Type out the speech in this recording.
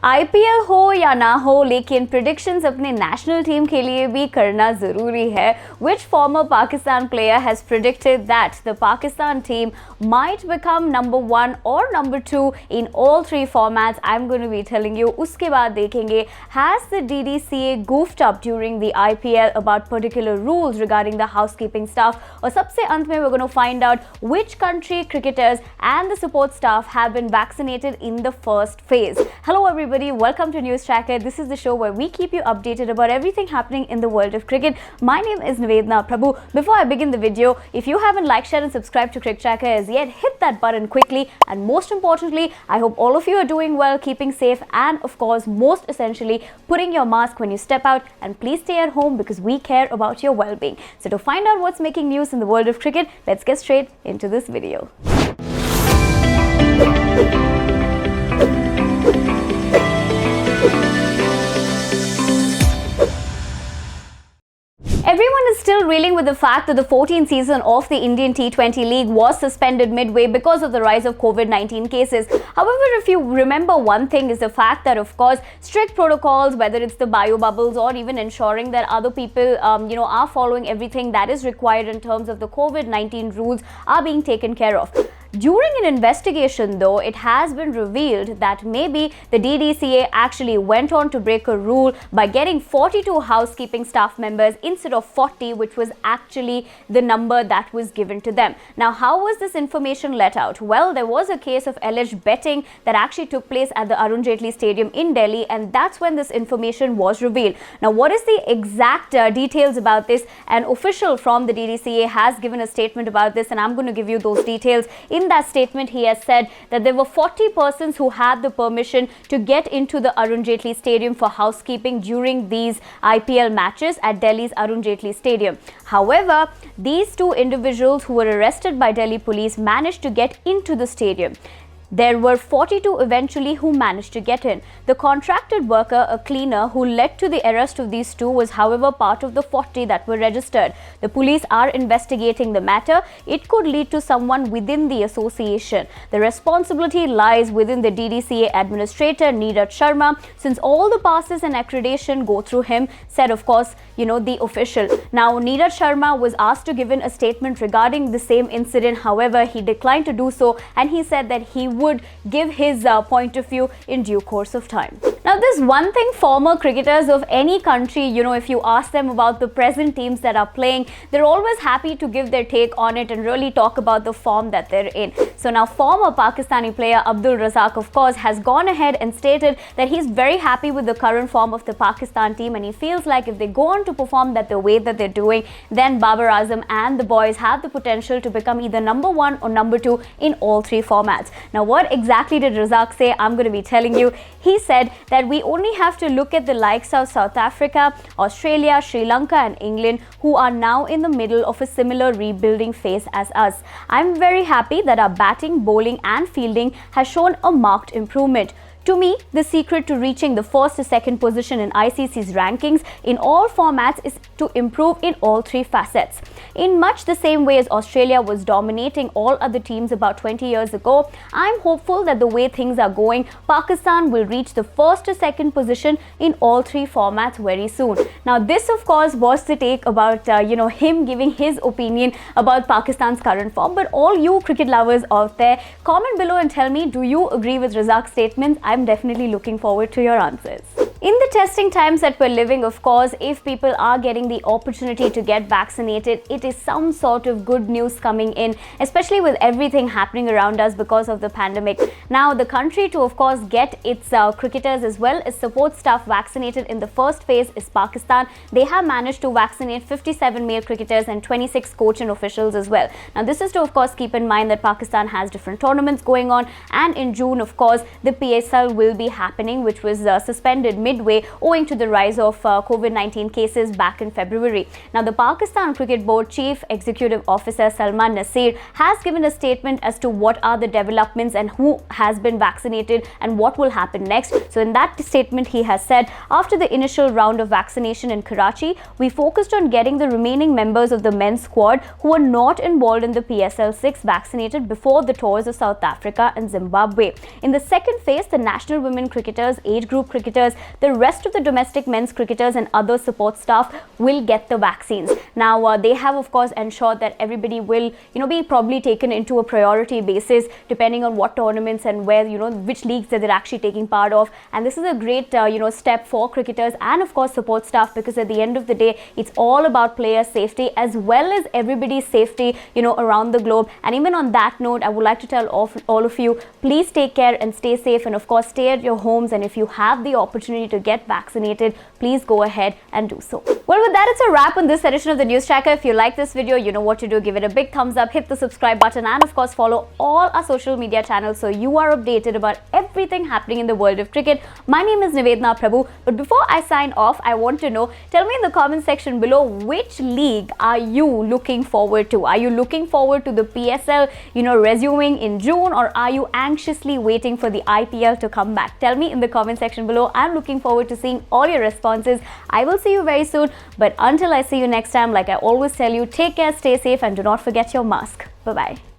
IPL हो या ना हो, लेकिन प्रेडिक्शंस अपने नेशनल टीम के लिए भी करना जरूरी है. Which former Pakistan player has predicted that the Pakistan team might become number 1 or number 2 in all 3 formats? I'm going to be telling you. उसके बाद देखेंगे, has the DDCA goofed up during the IPL about particular rules regarding the housekeeping staff? और सबसे अंत में we're going to find out which country cricketers and the support staff have been vaccinated in the first phase. Hello everybody, welcome to News Tracker. This is the show where we keep you updated about everything happening in the world of cricket. My name is Nivedna Prabhu. Before I begin the video, if you haven't liked, shared and subscribed to Cricket Tracker as yet, hit that button quickly, and most importantly, I hope all of you are doing well, keeping safe, and of course, most essentially, putting your mask when you step out, and please stay at home because we care about your well-being. So to find out what's making news in the world of cricket, let's get straight into this video. Everyone is still reeling with the fact that the 14th season of the Indian T20 League was suspended midway because of the rise of COVID-19 cases. However, if you remember, one thing is the fact that, of course, strict protocols, whether it's the bio bubbles or even ensuring that other people, are following everything that is required in terms of the COVID-19 rules are being taken care of. During an investigation, though, it has been revealed that maybe the DDCA actually went on to break a rule by getting 42 housekeeping staff members instead of 40, which was actually the number that was given to them. Now, how was this information let out? Well, there was a case of alleged betting that actually took place at the Arun Jaitley Stadium in Delhi, and that's when this information was revealed. Now, what is the exact details about this? An official from the DDCA has given a statement about this, and I'm going to give you those details. In that statement, he has said that there were 40 persons who had the permission to get into the Arun Jaitley Stadium for housekeeping during these IPL matches at Delhi's Arun Jaitley Stadium. However, these two individuals who were arrested by Delhi police managed to get into the stadium. There were 42 eventually who managed to get in. The contracted worker, a cleaner, who led to the arrest of these two was, however, part of the 40 that were registered. The police are investigating the matter. It could lead to someone within the association. The responsibility lies within the DDCA administrator, Neeraj Sharma, since all the passes and accreditation go through him, said, of course, the official. Now, Neeraj Sharma was asked to give in a statement regarding the same incident. However, he declined to do so, and he said that he would give his point of view in due course of time. Now, there's one thing former cricketers of any country, if you ask them about the present teams that are playing, they're always happy to give their take on it and really talk about the form that they're in. So now, former Pakistani player Abdul Razak, of course, has gone ahead and stated that he's very happy with the current form of the Pakistan team, and he feels like if they go on to perform that the way that they're doing, then Babar Azam and the boys have the potential to become either number 1 or number 2 in all 3 formats. Now, what exactly did Razak say? I'm going to be telling you. He said that we only have to look at the likes of South Africa, Australia, Sri Lanka and England, who are now in the middle of a similar rebuilding phase as us. I'm very happy that our batting, bowling and fielding has shown a marked improvement. To me, the secret to reaching the first to second position in ICC's rankings in all formats is to improve in all 3 facets. In much the same way as Australia was dominating all other teams about 20 years ago, I'm hopeful that the way things are going, Pakistan will reach the first to second position in all 3 formats very soon. Now, this of course was the take about him giving his opinion about Pakistan's current form. But all you cricket lovers out there, comment below and tell me, do you agree with Razak's statements? I'm definitely looking forward to your answers. In the testing times that we're living, of course, if people are getting the opportunity to get vaccinated, it is some sort of good news coming in, especially with everything happening around us because of the pandemic. Now, the country to, of course, get its cricketers as well as support staff vaccinated in the first phase is Pakistan. They have managed to vaccinate 57 male cricketers and 26 coach and officials as well. Now, this is to, of course, keep in mind that Pakistan has different tournaments going on, and in June, of course, the PSL will be happening, which was suspended midway owing to the rise of COVID-19 cases back in February. Now, the Pakistan Cricket Board Chief Executive Officer Salman Nasir has given a statement as to what are the developments and who has been vaccinated and what will happen next. So in that statement, he has said, after the initial round of vaccination in Karachi, we focused on getting the remaining members of the men's squad who were not involved in the PSL 6 vaccinated before the tours of South Africa and Zimbabwe. In the second phase, the national women cricketers, age group cricketers, the rest of the domestic men's cricketers and other support staff will get the vaccines. Now, they have of course ensured that everybody will, be probably taken into a priority basis depending on what tournaments and where, which leagues that they're actually taking part of. And this is a great, step for cricketers and of course support staff, because at the end of the day, it's all about player safety as well as everybody's safety, around the globe. And even on that note, I would like to tell all of you, please take care and stay safe, and of course stay at your homes. And if you have the opportunity to get vaccinated, please go ahead and do so. Well, with that, it's a wrap on this edition of the News Tracker. If you like this video, you know what to do. Give it a big thumbs up, hit the subscribe button, and of course follow all our social media channels so you are updated about everything happening in the world of cricket. My name is Nivedna Prabhu, but before I sign off, I want to know, tell me in the comment section below, which league are you looking forward to? Are you looking forward to the PSL, resuming in June, or are you anxiously waiting for the IPL to come back? Tell me in the comment section below. I'm looking forward to seeing all your responses. I will see you very soon, but until I see you next time, like I always tell you, take care, stay safe, and do not forget your mask. Bye-bye.